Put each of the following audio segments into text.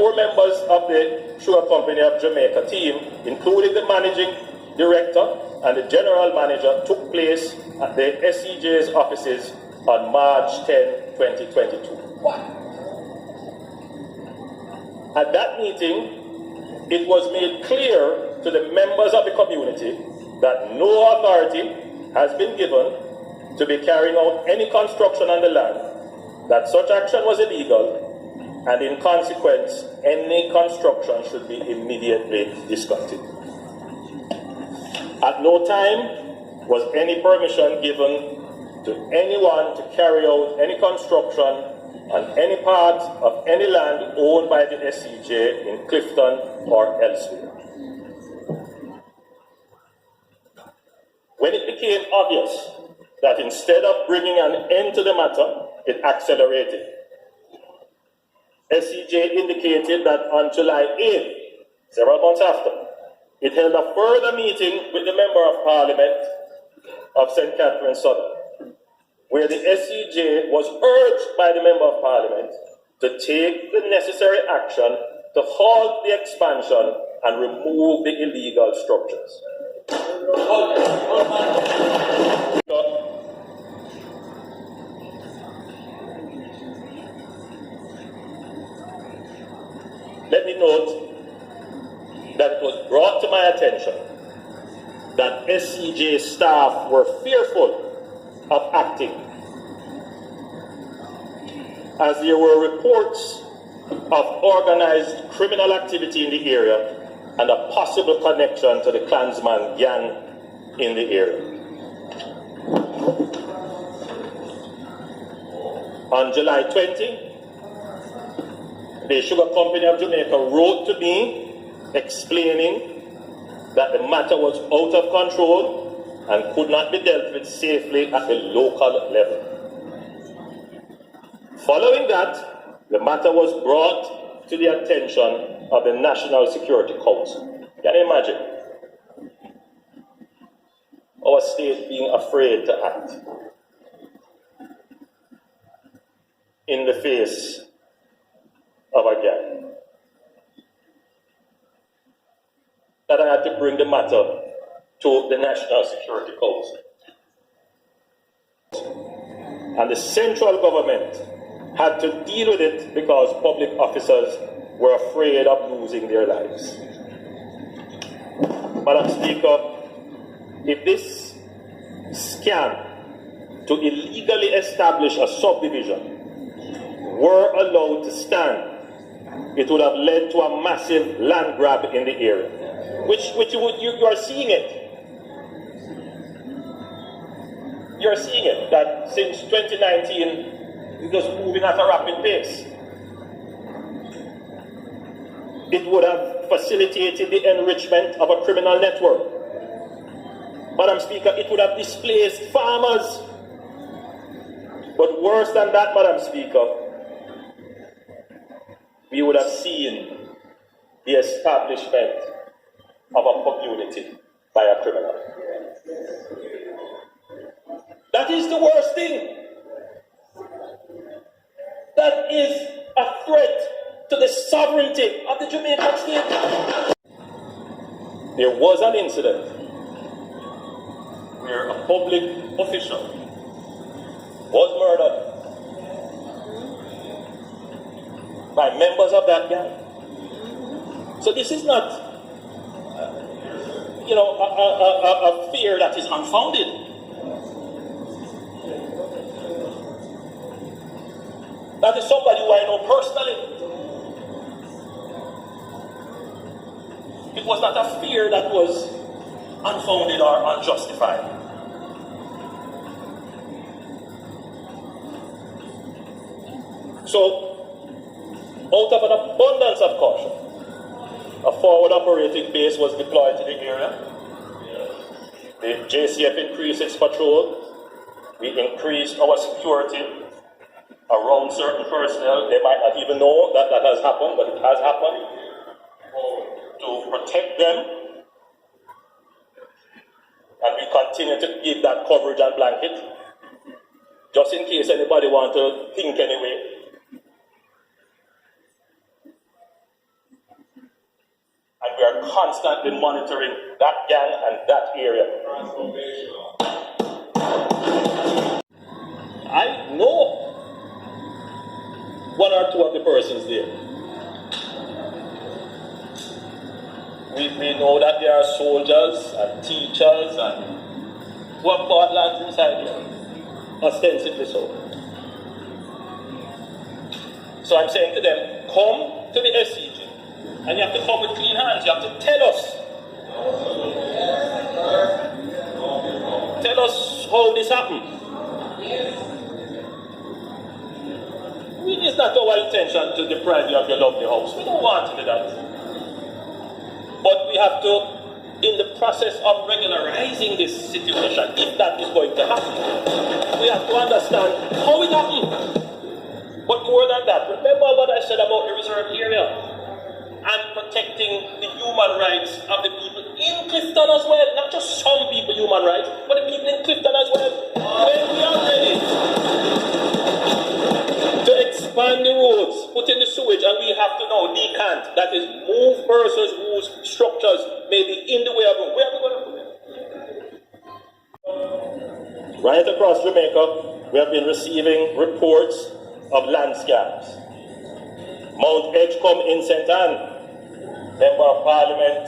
4 members of the Sugar Company of Jamaica team, including the managing director and the general manager, took place at the SEJ's offices on March 10, 2022. What? At that meeting, it was made clear to the members of the community that no authority has been given to be carrying out any construction on the land, that such action was illegal, and in consequence, any construction should be immediately discontinued. At no time was any permission given to anyone to carry out any construction on any part of any land owned by the SEJ in Clifton or elsewhere. When it became obvious that instead of bringing an end to the matter, it accelerated, SEJ indicated that on July 8th, several months after, it held a further meeting with the Member of Parliament of St. Catherine Southern, where the SEJ was urged by the Member of Parliament to take the necessary action to halt the expansion and remove the illegal structures. Let me note that it was brought to my attention that SEJ staff were fearful of acting, as there were reports of organized criminal activity in the area and a possible connection to the Klansman gang in the area. On July 20, the Sugar Company of Jamaica wrote to me explaining that the matter was out of control and could not be dealt with safely at the local level. Following that, the matter was brought to the attention of the National Security Council. Can you imagine? Our state being afraid to act in the face of a gang. That I had to bring the matter to the National Security Council. And the central government had to deal with it because public officers were afraid of losing their lives. Madam Speaker, if this scam to illegally establish a subdivision were allowed to stand, it would have led to a massive land grab in the area, which you are seeing it. You are seeing it, that since 2019, it was moving at a rapid pace. It would have facilitated the enrichment of a criminal network. Madam Speaker, it would have displaced farmers. But worse than that, Madam Speaker, we would have seen the establishment of a community by a criminal. That is the worst thing. That is a threat to the sovereignty of the Jamaican state. There was an incident where a public official was murdered by members of that gang. So this is not, a fear that is unfounded. That is somebody who I know personally. It was not a fear that was unfounded or unjustified. So, out of an abundance of caution, a forward operating base was deployed to the area. The JCF increased its patrol. We increased our security around certain personnel. They might not even know that that has happened, but it has happened, to protect them. And we continue to give that coverage and blanket, just in case anybody wants to think anyway. constantly monitoring that gang and that area. I know one or two of the persons there. We know that there are soldiers and teachers and who have bought lands inside here, ostensibly so. So I'm saying to them, come to the SCG, and you have to come with clean hands. You have to tell us. Tell us how this happened. It's not our intention to deprive you of your lovely house. We don't want to do that. But we have to, in the process of regularizing this situation, if that is going to happen, we have to understand how it happened. But more than that, remember what I said about the reserve area and protecting the human rights of the people in Clifton as well. Not just some people human rights, but the people in Clifton as well. When we are ready to expand the roads, put in the sewage, and we have to now decant, that is, move persons whose structures may be in the way of them. Where are we going to put them? Right across Jamaica, we have been receiving reports of land scams. Mount Edgecombe in St. Anne, Member of Parliament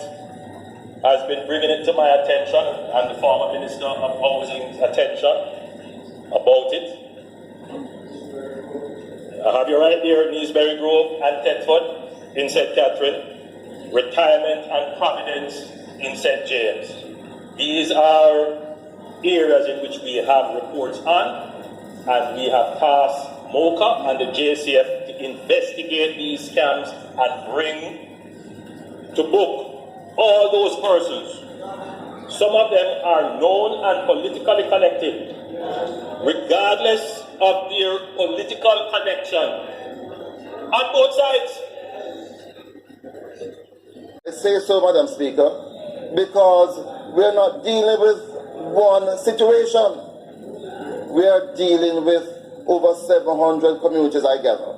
has been bringing it to my attention and the former Minister of Housing's attention about it. I have you right here, Neesbury Grove and Thetford in St. Catherine, Retirement and Providence in St. James. These are areas in which we have reports on, and we have tasked MOCA and the JCF to investigate these scams and bring to book all those persons. Some of them are known and politically connected, regardless of their political connection, on both sides. I say so, Madam Speaker, because we are not dealing with one situation. We are dealing with over 700 communities, I gather,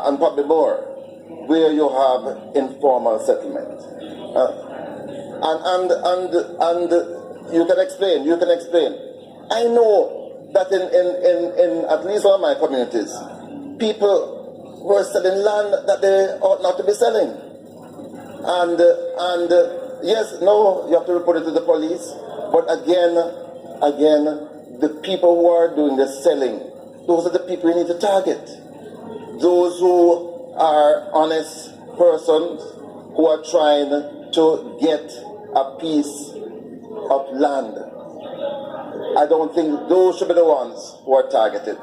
and probably more, where you have informal settlement. And you can explain. I know that in at least one of my communities, people were selling land that they ought not to be selling. And yes, no, you have to report it to the police, but again, the people who are doing the selling, those are the people you need to target. Those who are honest persons who are trying to get a piece of land. I don't think those should be the ones who are targeted.